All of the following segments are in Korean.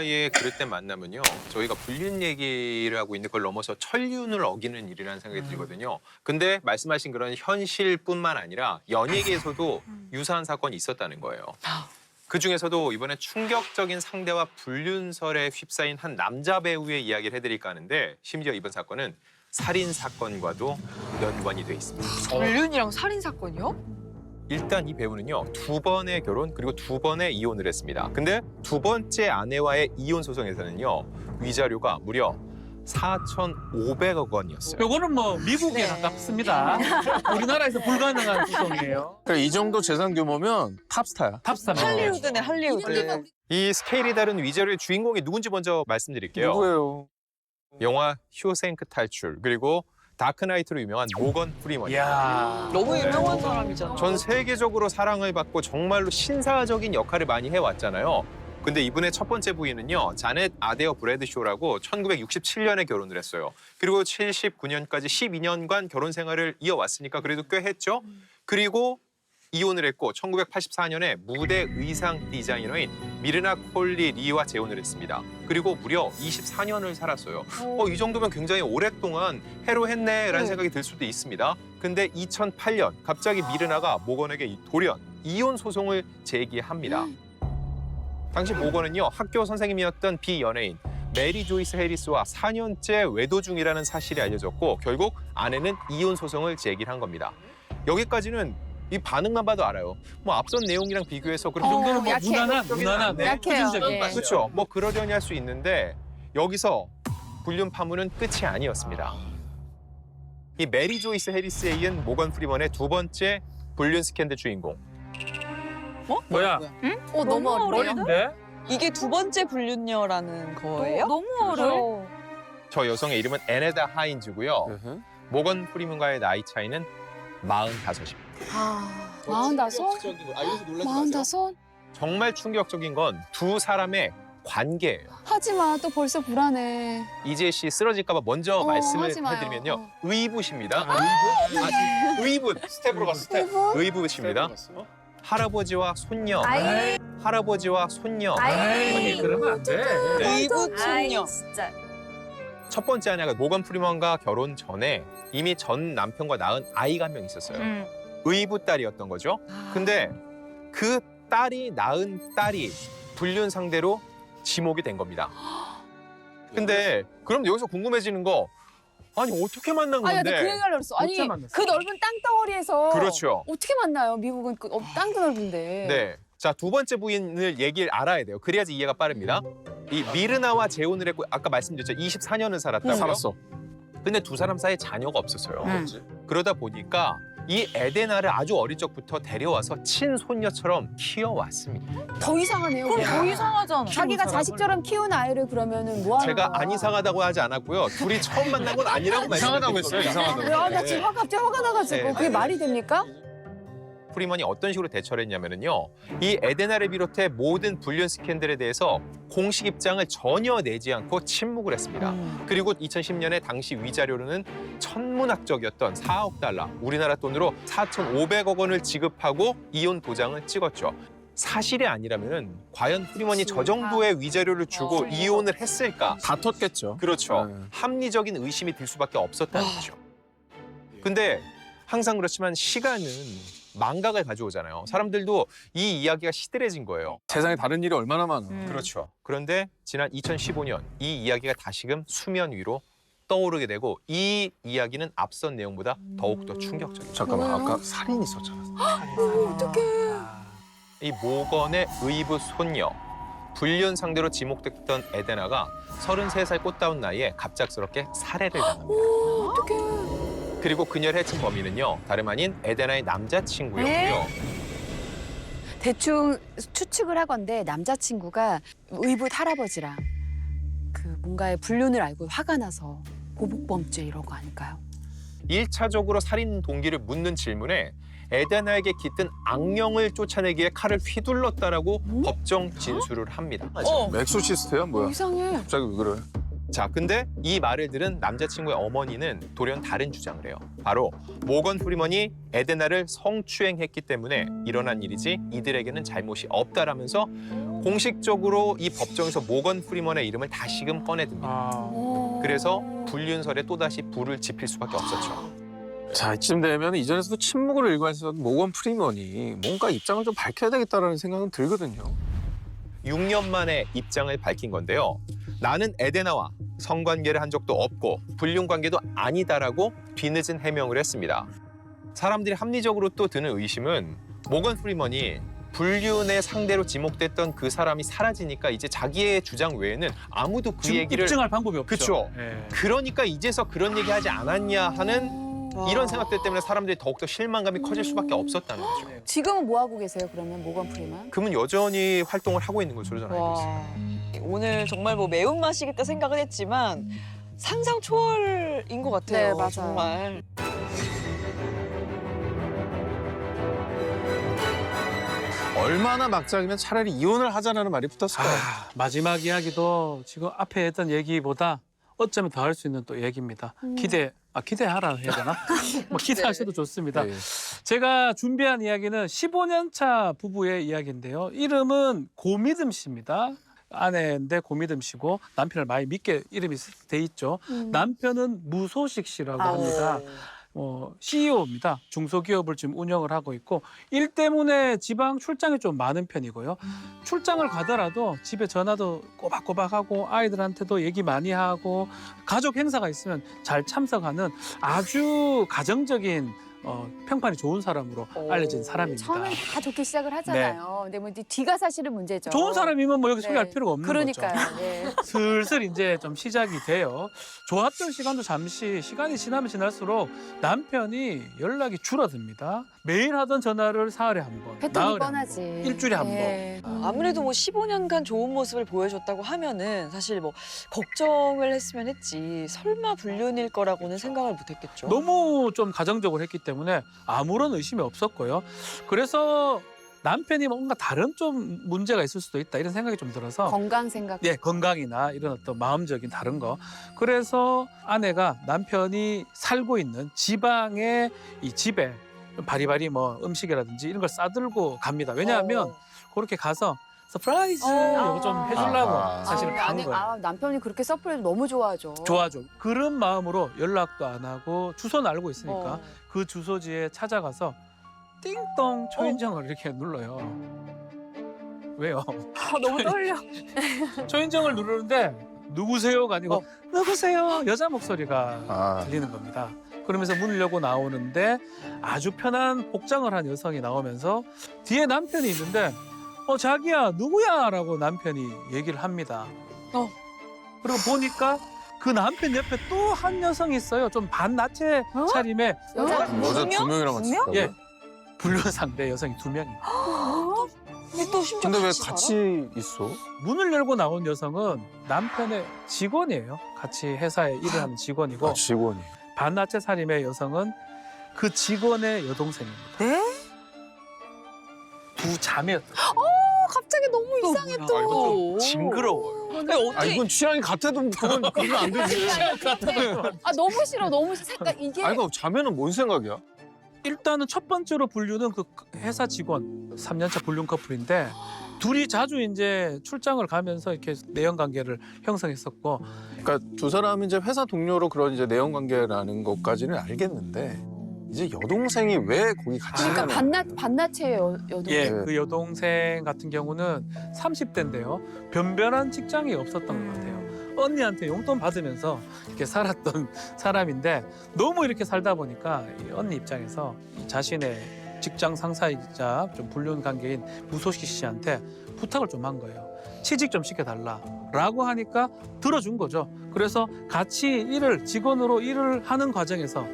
사이의 그릇된 만남은요. 저희가 불륜 얘기를 하고 있는데 그걸 넘어서 천륜을 어기는 일이라는 생각이 들거든요. 근데 말씀하신 그런 현실뿐만 아니라 연예계에서도 유사한 사건이 있었다는 거예요. 그중에서도 이번에 충격적인 상대와 불륜설에 휩싸인 한 남자 배우의 이야기를 해드릴까 하는데 심지어 이번 사건은 살인 사건과도 연관이 돼 있습니다. 불륜이랑 살인 사건이요? 일단 이 배우는요 2번의 결혼 그리고 2번의 이혼을 했습니다. 근데 2번째 아내와의 이혼 소송에서는요 위자료가 무려 4,500억 원이었어요. 요거는 뭐 미국에 가깝습니다. 우리나라에서 불가능한 구성이에요. 이 정도 재산 규모면 탑스타야. 탑스타입니다. 할리우드네, 할리우드. 이 스케일이 다른 위자료의 주인공이 누군지 먼저 말씀드릴게요. 누구예요? 영화 쇼생크 탈출 그리고 다크나이트로 유명한 모건 프리먼이에요. 이야. 너무 유명한 사람이잖아. 전 세계적으로 사랑을 받고 정말로 신사적인 역할을 많이 해왔잖아요. 근데 이분의 첫 번째 부인은요. 자넷 아데어 브래드쇼라고 1967년에 결혼을 했어요. 그리고 79년까지 12년간 결혼 생활을 이어왔으니까 그래도 꽤 했죠. 그리고 이혼을 했고 1984년에 무대 의상 디자이너인 미르나 콜리 리와 재혼을 했습니다. 그리고 무려 24년을 살았어요. 이 정도면 굉장히 오랫동안 해로했네라는 생각이 들 수도 있습니다. 근데 2008년 갑자기 미르나가 모건에게 이 돌연 이혼 소송을 제기합니다. 당시 모건은요 학교 선생님이었던 비연예인 메리 조이스 해리스와 4년째 외도 중이라는 사실이 알려졌고 결국 아내는 이혼 소송을 제기한 겁니다. 여기까지는 이 반응만 봐도 알아요. 뭐 앞선 내용이랑 비교해서 그 그런 정도는 뭐 약해. 무난한 약해요. 수준적인. 예. 그렇죠. 뭐 그러려니 할 수 있는데 여기서 불륜 파문은 끝이 아니었습니다. 이 메리 조이스 해리스에 이은 모건 프리먼의 두 번째 불륜 스캔들 주인공. 뭐야? 너무 어려워. 어린데? 이게 두 번째 불륜녀라는 거예요? 너무 어려워. 저 여성의 이름은 에네다 하인즈고요. 모건 프리먼과의 나이 차이는 45입니다. 마흔다섯? 마흔다섯? 정말 충격적인 건 두 사람의 관계예요. 하지마, 또 벌써 불안해. 이재 씨 쓰러질까 봐 먼저 말씀을 하지 마요. 해드리면요. 의붓입니다. 의붓. 스텝으로 갔어, 스텝. 의붓입니다. 할아버지와 손녀. 아이. 할아버지와 손녀. 아니 그러면 안 돼. 의붓 손녀. 진짜. 첫 번째 아내가 모건 프리먼과 결혼 전에 이미 전 남편과 낳은 아이가 한 명 있었어요. 의붓 딸이었던 거죠. 근데 그 딸이 낳은 딸이 불륜 상대로 지목이 된 겁니다. 근데 그럼 여기서 궁금해지는 거 아니 어떻게 만난 아니, 건데? 나그 얘기 하려고 그랬어. 아니, 어째 만났어? 그 넓은 땅덩어리에서. 그렇죠. 어떻게 만나요? 미국은 땅도 넓은데. 네. 자, 두 번째 부인을 얘기를 알아야 돼요. 그래야지 이해가 빠릅니다. 이 미르나와 재혼을 했고 아까 말씀드렸죠. 24년을 살았다고요. 살았어. 근데 두 사람 사이에 자녀가 없었어요. 그러다 보니까 이 에데나를 아주 어린 적부터 데려와서 친손녀처럼 키워왔습니다. 더 이상하네요. 그럼 그냥. 더 이상하잖아. 자기가 자식처럼 키운 아이를 그러면은 뭐 하는 제가 거야? 안 이상하다고 하지 않았고요. 둘이 처음 만난 건 아니라고 이상하다고 했어요, 이상하다고. 야, 나 지금 갑자기 화가 나가지고. 네. 그게 말이 됩니까? 프리먼이 어떤 식으로 대처를 했냐면요. 이 에데나를 비롯해 모든 불륜 스캔들에 대해서 공식 입장을 전혀 내지 않고 침묵을 했습니다. 그리고 2010년에 당시 위자료로는 천문학적이었던 4억 달러, 우리나라 돈으로 4,500억 원을 지급하고 이혼 도장을 찍었죠. 사실이 아니라면 과연 프리먼이 저 정도의 위자료를 주고 이혼을 했을까? 다퉜겠죠. 그렇죠. 네. 합리적인 의심이 들 수밖에 없었다는 거죠. 근데 항상 그렇지만 시간은 망각을 가져오잖아요. 사람들도 이 이야기가 시들해진 거예요. 세상에 다른 일이 얼마나 많아. 그렇죠. 그런데 지난 2015년 이 이야기가 다시금 수면 위로 떠오르게 되고 이 이야기는 앞선 내용보다 더욱더 충격적이죠. 잠깐만, 아까 살인 있었잖아. 이 모건의 의붓 손녀, 불륜 상대로 지목됐던 에데나가 33살 꽃다운 나이에 갑작스럽게 살해를 당합니다. 그리고 그녀를 해친 범인은요, 다름 아닌 에데나의 남자친구였고요. 대충 추측을 하건대 남자친구가 의붓 할아버지랑 그 뭔가의 불륜을 알고 화가 나서 보복범죄 이런 거 아닐까요? 1차적으로 살인 동기를 묻는 질문에 에데나에게 깃든 악령을 쫓아내기에 칼을 휘둘렀다라고 법정 진술을 합니다. 엑소시스트야 뭐야? 이상해. 갑자기 왜 그래? 자, 근데 이 말을 들은 남자친구의 어머니는 돌연 다른 주장을 해요. 바로 모건 프리먼이 에데나를 성추행했기 때문에 일어난 일이지 이들에게는 잘못이 없다라면서 공식적으로 이 법정에서 모건 프리먼의 이름을 다시금 꺼내듭니다. 아, 그래서 불륜설에 또다시 불을 지필 수밖에 없었죠. 자, 이쯤 되면 이전에서도 침묵으로 일관했었던 모건 프리먼이 뭔가 입장을 좀 밝혀야 되겠다라는 생각은 들거든요. 6년 만에 입장을 밝힌 건데요. 나는 에데나와 성관계를 한 적도 없고 불륜 관계도 아니다라고 뒤늦은 해명을 했습니다. 사람들이 합리적으로 또 드는 의심은 모건 프리먼이 불륜의 상대로 지목됐던 그 사람이 사라지니까 이제 자기의 주장 외에는 아무도 그 지금 얘기를 입증할 방법이 없죠. 그쵸. 예. 그러니까 이제서 그런 얘기 하지 않았냐 하는 이런 생각들 때문에 사람들이 더욱더 실망감이 커질 수밖에 없었다는 거죠. 지금은 뭐 하고 계세요? 그러면 모건 프리먼? 그러면 여전히 활동을 하고 있는 것으로 저는 알고 있습니다. 와. 오늘 정말 뭐 매운맛이겠다 생각은 했지만 상상 초월인 것 같아요. 네, 맞아요. 정말. 얼마나 막장이면 차라리 이혼을 하자라는 말이 붙었을까요? 아, 마지막 이야기도 지금 앞에 했던 얘기보다 어쩌면 더 할 수 있는 또 얘기입니다. 기대하라 해야 되나? 뭐 기대하셔도 좋습니다. 네. 제가 준비한 이야기는 15년 차 부부의 이야기인데요. 이름은 고미듬 씨입니다. 아내인데 고미듬 씨고 남편을 많이 믿게 이름이 돼 있죠. 남편은 무소식 씨라고 합니다. CEO입니다. 중소기업을 지금 운영을 하고 있고 일 때문에 지방 출장이 좀 많은 편이고요. 출장을 가더라도 집에 전화도 꼬박꼬박하고 아이들한테도 얘기 많이 하고 가족 행사가 있으면 잘 참석하는 아주 가정적인 평판이 좋은 사람으로 알려진 사람입니다. 처음엔 다 좋게 시작을 하잖아요. 근데 뭐 뒤가 사실은 문제죠. 좋은 사람이면 뭐 여기 네. 소개할 필요가 없는 그러니까요. 거죠. 네. 슬슬 이제 좀 시작이 돼요. 좋았던 시간도 잠시 시간이 지나면 지날수록 남편이 연락이 줄어듭니다. 매일 하던 전화를 사흘에 한 번, 패턴이 나흘에 한 뻔하지. 번, 일주일에 한 번. 네. 아무래도 뭐 15년간 좋은 모습을 보여줬다고 하면은 사실 뭐 걱정을 했으면 했지 설마 불륜일 거라고는 생각을 못했겠죠. 너무 좀 가정적으로 했기 때문에 아무런 의심이 없었고요. 그래서 남편이 뭔가 다른 좀 문제가 있을 수도 있다 이런 생각이 좀 들어서 건강 생각. 예, 건강이나 이런 어떤 마음적인 다른 거. 그래서 아내가 남편이 살고 있는 지방의 이 집에 바리바리 뭐 음식이라든지 이런 걸 싸들고 갑니다. 왜냐하면 그렇게 가서 서프라이즈 이거 좀 해주려고 아하. 사실은 간 거예요. 남편이 그렇게 서프라이즈 너무 좋아하죠. 좋아죠. 그런 마음으로 연락도 안 하고 주소는 알고 있으니까 그 주소지에 찾아가서 띵동 초인종을 이렇게 눌러요. 왜요? 너무 떨려. 초인종을 누르는데 누구세요가 아니고 누구세요? 여자 목소리가 아, 들리는 겁니다. 그러면서 문을 열고 나오는데 아주 편한 복장을 한 여성이 나오면서 뒤에 남편이 있는데 자기야 누구야? 라고 남편이 얘기를 합니다. 그리고 보니까 그 남편 옆에 또 한 여성이 있어요. 좀 반나체 차림의 여자 여자 두 명이랑 같이 있다고요? 예, 불륜 상대 여성이 2명입니다. 근데 또 심지어 근데 왜 살아? 같이 있어? 문을 열고 나온 여성은 남편의 직원이에요. 같이 회사에 일을 하는 직원이고 직원이. 반나체 살림의 여성은 그 직원의 여동생입니다. 네? 두 자매였다. 갑자기 너무 이상해 아, 또. 이거 좀 징그러워요. 근데 아, 어떻게 이건 취향이 같아도 그러면 안 되지. 너무 싫어. 너무 색깔 이게. 아니, 그럼 자매는 뭔 생각이야? 일단은 첫 번째로 불륜은 그 회사 직원 3년차 불륜 커플인데 둘이 자주 이제 출장을 가면서 이렇게 내연 관계를 형성했었고 그러니까 두 사람이 이제 회사 동료로 그런 이제 내연 관계라는 것까지는 알겠는데 이제 여동생이 왜 거기 같이 그러니까 있냐는 반나체 여동. 예, 네. 그 여동생 같은 경우는 30대인데요. 변변한 직장이 없었던 것 같아요. 언니한테 용돈 받으면서 이렇게 살았던 사람인데 너무 이렇게 살다 보니까 이 언니 입장에서 이 자신의 직장 상사이자 좀 불륜 관계인 무소식 씨한테 부탁을 좀 한 거예요. 취직 좀 시켜달라라고 하니까 들어준 거죠. 그래서 같이 직원으로 일을 하는 과정에서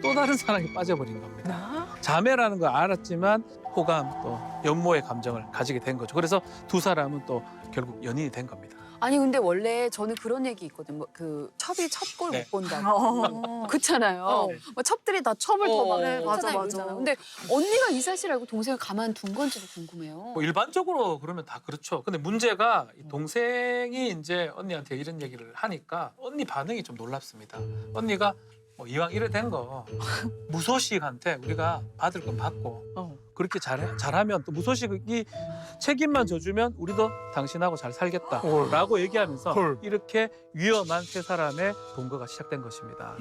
또 다른 사랑에 빠져버린 겁니다. 자매라는 걸 알았지만 호감 또 연모의 감정을 가지게 된 거죠. 그래서 두 사람은 또 결국 연인이 된 겁니다. 아니 근데 원래 저는 그런 얘기 있거든. 뭐 그 첩이 첩골 네. 못 본다고. 그렇잖아요. 뭐 첩들이 다 첩을 더 막. 네, 맞아. 맞아. 근데 언니가 이 사실 알고 동생을 가만둔 건지도 궁금해요. 뭐 일반적으로 그러면 다 그렇죠. 근데 문제가 이 동생이 이제 언니한테 이런 얘기를 하니까 언니 반응이 좀 놀랍습니다. 언니가 뭐 이왕 이래 된 거 무소식한테 우리가 받을 건 받고 그렇게 잘하면 또 무소식이 책임만 져주면 우리도 당신하고 잘 살겠다라고 얘기하면서 헐. 이렇게 위험한 세 사람의 동거가 시작된 것입니다.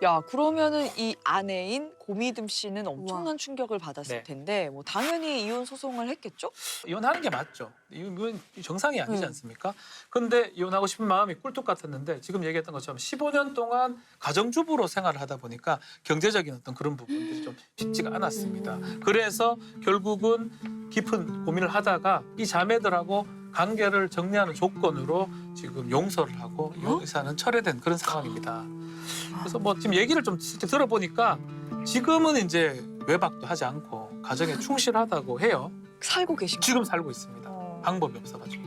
야, 그러면은 이 아내인 고미듬 씨는 엄청난 우와. 충격을 받았을 네. 텐데 뭐 당연히 이혼 소송을 했겠죠? 이혼하는 게 맞죠. 이건 정상이 아니지 음. 않습니까? 근데 이혼하고 싶은 마음이 꿀뚝 같았는데 지금 얘기했던 것처럼 15년 동안 가정주부로 생활을 하다 보니까 경제적인 어떤 그런 부분들이 좀 쉽지가 않았습니다. 그래서 결국은 깊은 고민을 하다가 이 자매들하고 관계를 정리하는 조건으로 지금 용서를 하고 이혼 의사는 철회된 그런 상황입니다. 그래서 뭐 지금 얘기를 좀 직접 들어보니까 지금은 이제 외박도 하지 않고 가정에 충실하다고 해요. 살고 계신 지금 살고 있습니다. 방법이 없어가지고.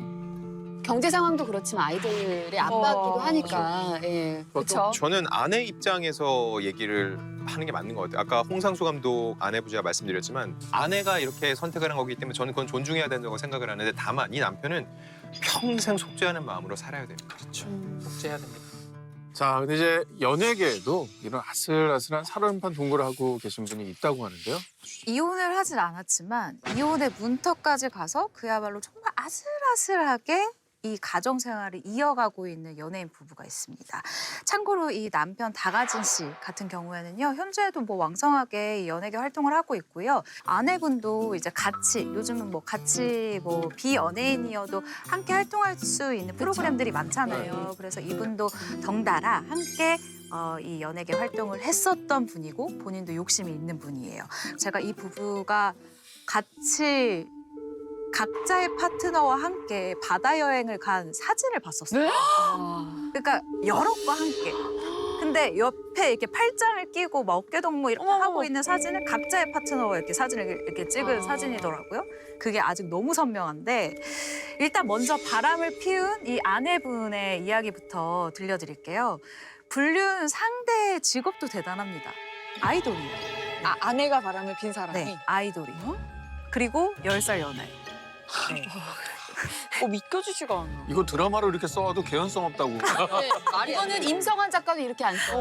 경제 상황도 그렇지만 아이들의 아빠기도 하니까. 예. 그렇죠. 저는 아내 입장에서 얘기를 하는 게 맞는 것 같아요. 아까 홍상수 감독 아내부 제가 말씀드렸지만 아내가 이렇게 선택을 한 거기 때문에 저는 그건 존중해야 된다고 생각을 하는데 다만 이 남편은 평생 속죄하는 마음으로 살아야 됩니다. 그렇죠. 속죄해야 됩니다. 자, 근데 이제 연예계에도 이런 아슬아슬한 살얼음판 동거를 하고 계신 분이 있다고 하는데요. 이혼을 하진 않았지만 이혼의 문턱까지 가서 그야말로 정말 아슬아슬하게 이 가정 생활을 이어가고 있는 연예인 부부가 있습니다. 참고로 이 남편 다가진 씨 같은 경우에는요, 현재도 뭐 왕성하게 이 연예계 활동을 하고 있고요. 아내분도 이제 같이 요즘은 뭐 같이 뭐 비연예인이어도 함께 활동할 수 있는 프로그램들이 많잖아요. 그래서 이분도 덩달아 함께 이 연예계 활동을 했었던 분이고 본인도 욕심이 있는 분이에요. 제가 이 부부가 같이 각자의 파트너와 함께 바다 여행을 간 사진을 봤었어요. 네? 그러니까 여럿과 함께. 근데 옆에 이렇게 팔짱을 끼고 막 어깨동무 이렇게 어머, 하고 있는 사진을 각자의 파트너와 이렇게 사진을 이렇게 찍은 사진이더라고요. 그게 아직 너무 선명한데 일단 먼저 바람을 피운 이 아내분의 이야기부터 들려드릴게요. 불륜 상대의 직업도 대단합니다. 아이돌이에요. 아, 아내가 바람을 핀 사람이? 네, 아이돌이. 그리고 10살 연하예요. 믿겨지지가 않아. 이거 드라마로 이렇게 써와도 개연성 없다고. 이거는 임성환 작가도 이렇게 안 써.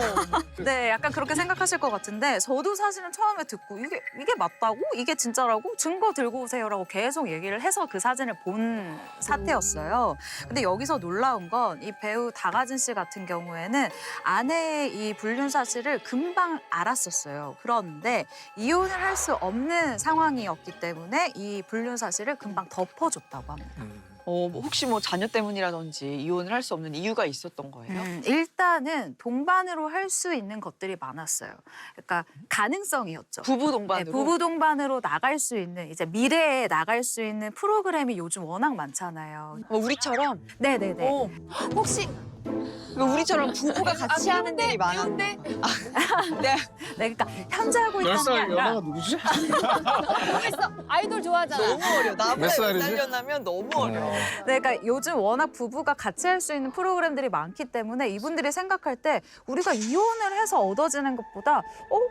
네, 약간 그렇게 생각하실 것 같은데 저도 사실은 처음에 듣고 이게 맞다고? 이게 진짜라고? 증거 들고 오세요라고 계속 얘기를 해서 그 사진을 본 사태였어요. 근데 여기서 놀라운 건 이 배우 다가진 씨 같은 경우에는 아내의 이 불륜 사실을 금방 알았었어요. 그런데 이혼을 할 수 없는 상황이었기 때문에 이 불륜 사실을 금방 덮어줬다고 합니다. 뭐 혹시 뭐 자녀 때문이라든지 이혼을 할 수 없는 이유가 있었던 거예요? 일단은 동반으로 할 수 있는 것들이 많았어요. 그러니까 가능성이었죠. 부부 동반으로? 네, 부부 동반으로 나갈 수 있는 이제 미래에 나갈 수 있는 프로그램이 요즘 워낙 많잖아요. 우리처럼? 네네네. 혹시 우리처럼 부부가 같이 하는 일이 많아. 네, 그러니까 현재 하고 있다는 게 아니라 누구지? 모르겠어. 아이돌 좋아하잖아. 너무 어려. 몇 나보다 살이지? 4년 하면 너무 어려. 네, 그러니까 요즘 워낙 부부가 같이 할 수 있는 프로그램들이 많기 때문에 이분들이 생각할 때 우리가 이혼을 해서 얻어지는 것보다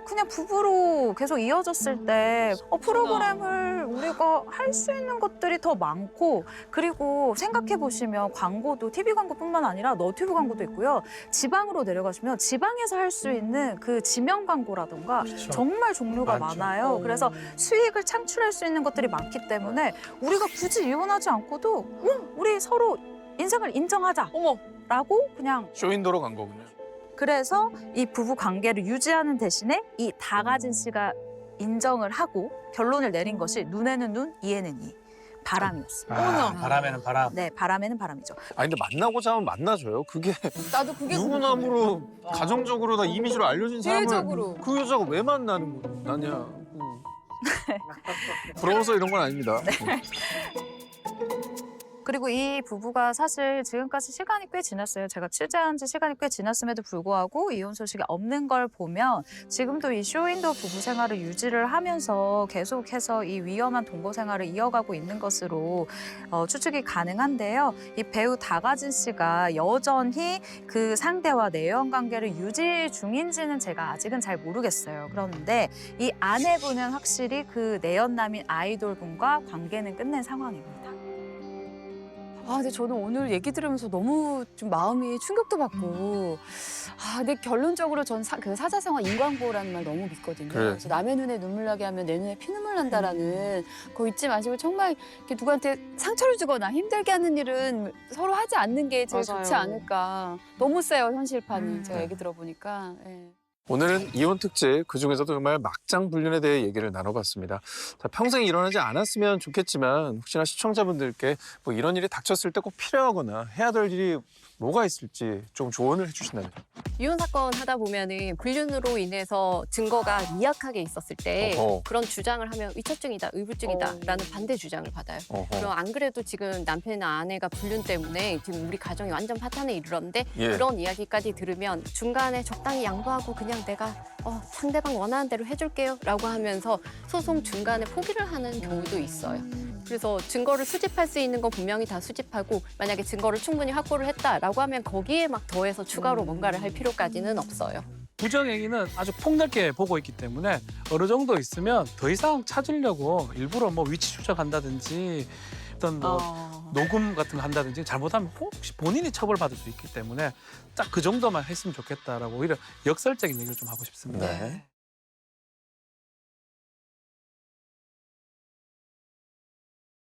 그냥 부부로 계속 이어졌을 때 프로그램을 우리가 할 수 있는 것들이 더 많고 그리고 생각해 보시면 광고도 TV 광고뿐만 아니라 너튜브 광고도 있고요. 지방으로 내려가시면 지방에서 할 수 있는 그 지명 광고라던가 그렇죠. 정말 종류가 많죠. 많아요. 그래서 수익을 창출할 수 있는 것들이 많기 때문에 우리가 굳이 이혼하지 않고도 우리 서로 인생을 인정하자. 어머. 라고 그냥 쇼윈도로 간 거군요. 그래서 이 부부 관계를 유지하는 대신에 이 다가진 씨가 인정을 하고 결론을 내린 것이 눈에는 눈, 이에는 이. 바람이었습니다. 바람에는 바람. 네, 바람에는 바람이죠. 아니 근데 만나고자 하면 만나줘요. 그게 나도 그게 유부남으로 가정적으로 다 이미지로 알려진 사람을 대외적으로. 그 여자가 왜 만나는 거냐. 부러워서 이런 건 아닙니다. 그리고 이 부부가 사실 지금까지 시간이 꽤 지났어요. 제가 취재한 지 시간이 꽤 지났음에도 불구하고 이혼 소식이 없는 걸 보면 지금도 이 쇼윈도 부부 생활을 유지를 하면서 계속해서 이 위험한 동거 생활을 이어가고 있는 것으로 추측이 가능한데요. 이 배우 다가진 씨가 여전히 그 상대와 내연 관계를 유지 중인지는 제가 아직은 잘 모르겠어요. 그런데 이 아내분은 확실히 그 내연남인 아이돌분과 관계는 끝낸 상황입니다. 근데 저는 오늘 얘기 들으면서 너무 좀 마음이 충격도 받고, 근데 결론적으로 전 그 사자성어 인과응보라는 말 너무 믿거든요. 그래. 그래서 남의 눈에 눈물 나게 하면 내 눈에 피눈물 난다라는 거 잊지 마시고 정말 이렇게 누구한테 상처를 주거나 힘들게 하는 일은 서로 하지 않는 게 제일 맞아요. 좋지 않을까. 너무 세요, 현실판이. 제가 얘기 들어보니까. 예. 오늘은 이혼 특집, 그중에서도 정말 막장 불륜에 대해 얘기를 나눠봤습니다. 자, 평생 일어나지 않았으면 좋겠지만 혹시나 시청자분들께 뭐 이런 일이 닥쳤을 때 꼭 필요하거나 해야 될 일이 뭐가 있을지 좀 조언을 해주신다면. 이혼 사건 하다 보면은 불륜으로 인해서 증거가 미약하게 있었을 때 어허. 그런 주장을 하면 위처증이다, 의부증이다라는 반대 주장을 받아요. 그럼 안 그래도 지금 남편이나 아내가 불륜 때문에 지금 우리 가정이 완전 파탄에 이르렀는데 예. 그런 이야기까지 들으면 중간에 적당히 양보하고 그냥 내가 상대방 원하는 대로 해줄게요라고 하면서 소송 중간에 포기를 하는 경우도 있어요. 그래서 증거를 수집할 수 있는 건 분명히 다 수집하고 만약에 증거를 충분히 확보를 했다라고 하면 거기에 막 더해서 추가로 뭔가를 할 필요까지는 없어요. 부정행위는 아주 폭넓게 보고 있기 때문에 어느 정도 있으면 더 이상 찾으려고 일부러 뭐 위치 추적한다든지 어떤 뭐 녹음 같은 거 한다든지 잘못하면 혹시 본인이 처벌받을 수 있기 때문에 딱 그 정도만 했으면 좋겠다라고 오히려 역설적인 얘기를 좀 하고 싶습니다. 네.